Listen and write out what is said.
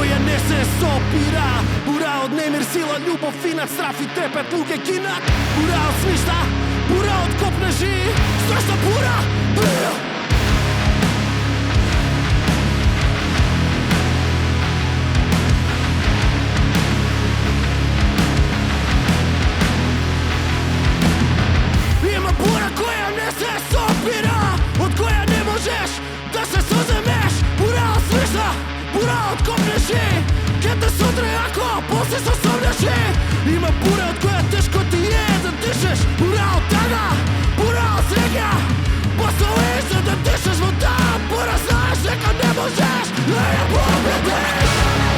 koja не се сопира. Бура од немир, сила, љубов, инат, страф и трепет, луѓе гинат. Бура од смишта, бура од копнежи, страшна бура. Има бура која не се сопира, од која не можеш да се соземеш. Бура од смишта, бура од копнежи, ке те сутре ако после се сомнеш. Има бура од која тешко ти е да дишеш. Бура од тага, бура од среќа, постоиш за да дишеш во таа бура. Знаеш дека не можеш да ја победиш.